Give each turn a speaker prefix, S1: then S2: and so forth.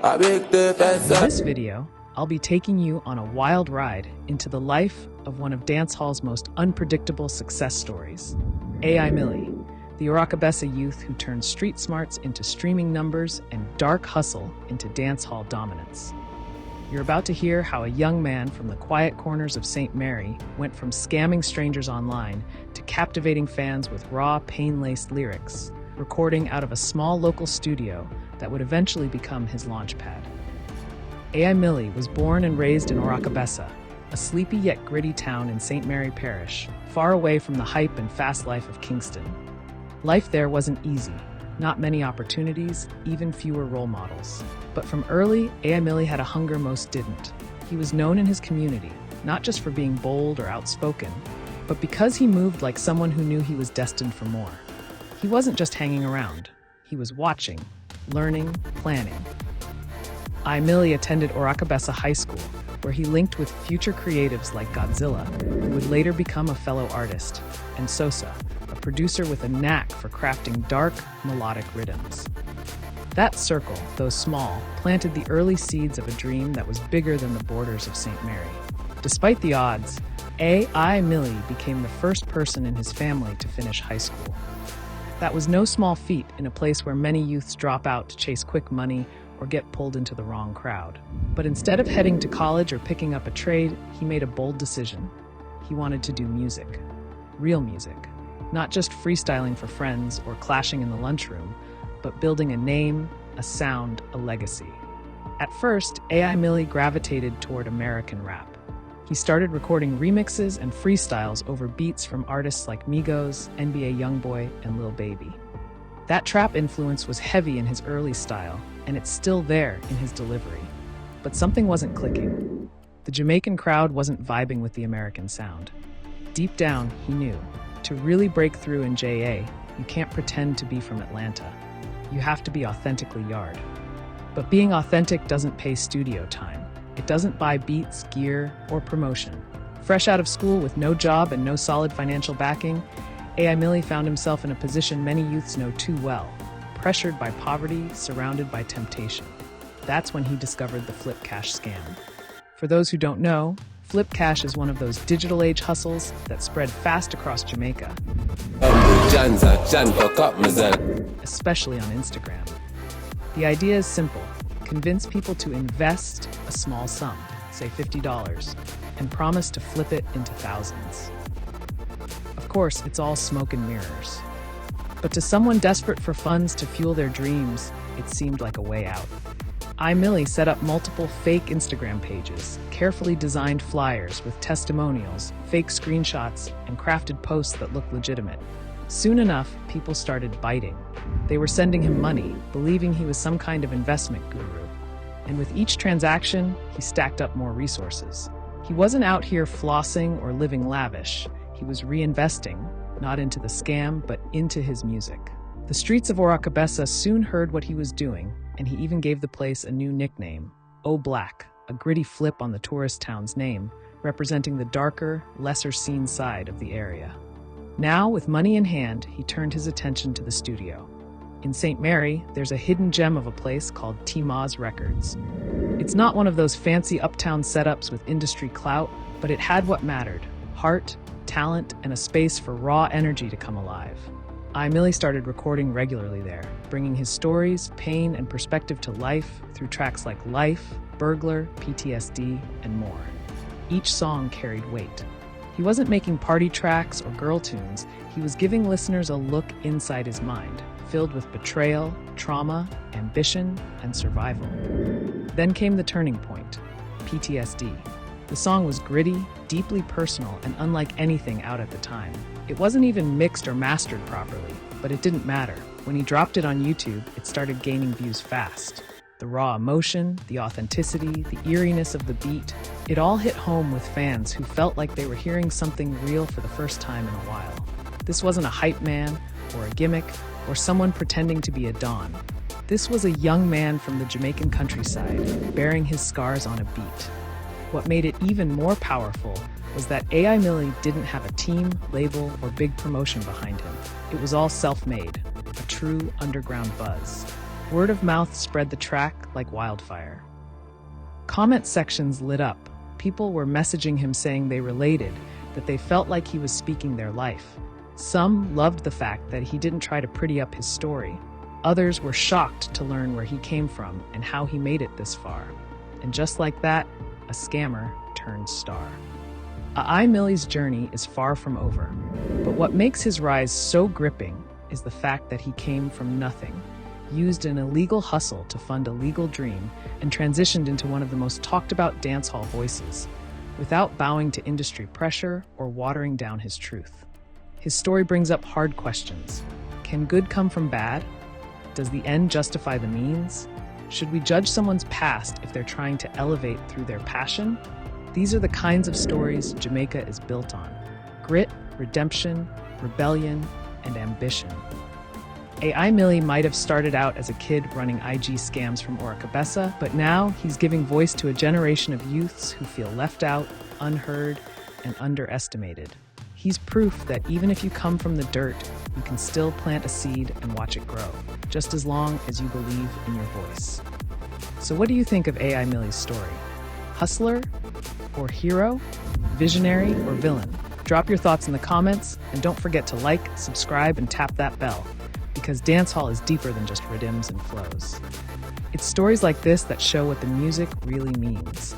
S1: In this video, I'll be taking you on a wild ride into the life of one of dancehall's most unpredictable success stories, AI Millie, the Orakabessa youth who turned street smarts into streaming numbers and dark hustle into dancehall dominance. You're about to hear how a young man from the quiet corners of St. Mary went from scamming strangers online to captivating fans with raw, pain-laced lyrics, recording out of a small local studio that would eventually become his launchpad. AI Millie was born and raised in Orakabessa, a sleepy yet gritty town in St. Mary Parish, far away from the hype and fast life of Kingston. Life there wasn't easy, not many opportunities, even fewer role models. But from early, AI Millie had a hunger most didn't. He was known in his community, not just for being bold or outspoken, but because he moved like someone who knew he was destined for more. He wasn't just hanging around. He was watching, learning, planning. AI Millie attended Orakabessa High School, where he linked with future creatives like Godzilla, who would later become a fellow artist, and Sosa, a producer with a knack for crafting dark, melodic rhythms. That circle, though small, planted the early seeds of a dream that was bigger than the borders of St. Mary. Despite the odds, AI Millie became the first person in his family to finish high school. That was no small feat in a place where many youths drop out to chase quick money or get pulled into the wrong crowd. But instead of heading to college or picking up a trade, he made a bold decision. He wanted to do music. Real music. Not just freestyling for friends or clashing in the lunchroom, but building a name, a sound, a legacy. At first, AI Millie gravitated toward American rap. He started recording remixes and freestyles over beats from artists like Migos, NBA YoungBoy, and Lil Baby. That trap influence was heavy in his early style, and it's still there in his delivery. But something wasn't clicking. The Jamaican crowd wasn't vibing with the American sound. Deep down, he knew, to really break through in JA, you can't pretend to be from Atlanta. You have to be authentically Yard. But being authentic doesn't pay studio time. It doesn't buy beats, gear, or promotion. Fresh out of school with no job and no solid financial backing, AI Millie found himself in a position many youths know too well, pressured by poverty, surrounded by temptation. That's when he discovered the Flip Cash scam. For those who don't know, Flip Cash is one of those digital age hustles that spread fast across Jamaica, especially on Instagram. The idea is simple. Convince people to invest a small sum, say $50, and promise to flip it into thousands. Of course, it's all smoke and mirrors. But to someone desperate for funds to fuel their dreams, it seemed like a way out. AI Millie set up multiple fake Instagram pages, carefully designed flyers with testimonials, fake screenshots, and crafted posts that looked legitimate. Soon enough, people started biting. They were sending him money, believing he was some kind of investment guru. And with each transaction, he stacked up more resources. He wasn't out here flossing or living lavish. He was reinvesting, not into the scam, but into his music. The streets of Orakabessa soon heard what he was doing, and he even gave the place a new nickname, O Black, a gritty flip on the tourist town's name, representing the darker, lesser-seen side of the area. Now, with money in hand, he turned his attention to the studio. In St. Mary, there's a hidden gem of a place called Timaz Records. It's not one of those fancy uptown setups with industry clout, but it had what mattered: heart, talent, and a space for raw energy to come alive. AI Millie started recording regularly there, bringing his stories, pain, and perspective to life through tracks like Life, Burglar, PTSD, and more. Each song carried weight. He wasn't making party tracks or girl tunes, he was giving listeners a look inside his mind, filled with betrayal, trauma, ambition, and survival. Then came the turning point, PTSD. The song was gritty, deeply personal, and unlike anything out at the time. It wasn't even mixed or mastered properly, but it didn't matter. When he dropped it on YouTube, it started gaining views fast. The raw emotion, the authenticity, the eeriness of the beat, it all hit home with fans who felt like they were hearing something real for the first time in a while. This wasn't a hype man, or a gimmick, or someone pretending to be a Don. This was a young man from the Jamaican countryside, bearing his scars on a beat. What made it even more powerful was that AI Millie didn't have a team, label, or big promotion behind him. It was all self-made, a true underground buzz. Word of mouth spread the track like wildfire. Comment sections lit up. People were messaging him saying they related, that they felt like he was speaking their life. Some loved the fact that he didn't try to pretty up his story. Others were shocked to learn where he came from and how he made it this far. And just like that, a scammer turned star. Millie's journey is far from over, but what makes his rise so gripping is the fact that he came from nothing, used an illegal hustle to fund a legal dream, and transitioned into one of the most talked about dancehall voices, without bowing to industry pressure or watering down his truth. His story brings up hard questions. Can good come from bad? Does the end justify the means? Should we judge someone's past if they're trying to elevate through their passion? These are the kinds of stories Jamaica is built on: grit, redemption, rebellion, and ambition. Millie might have started out as a kid running IG scams from Oracabessa, but now he's giving voice to a generation of youths who feel left out, unheard, and underestimated. He's proof that even if you come from the dirt, you can still plant a seed and watch it grow, just as long as you believe in your voice. So what do you think of Millie's story? Hustler or hero? Visionary or villain? Drop your thoughts in the comments, and don't forget to like, subscribe, and tap that bell, because dancehall is deeper than just rhythms and flows. It's stories like this that show what the music really means.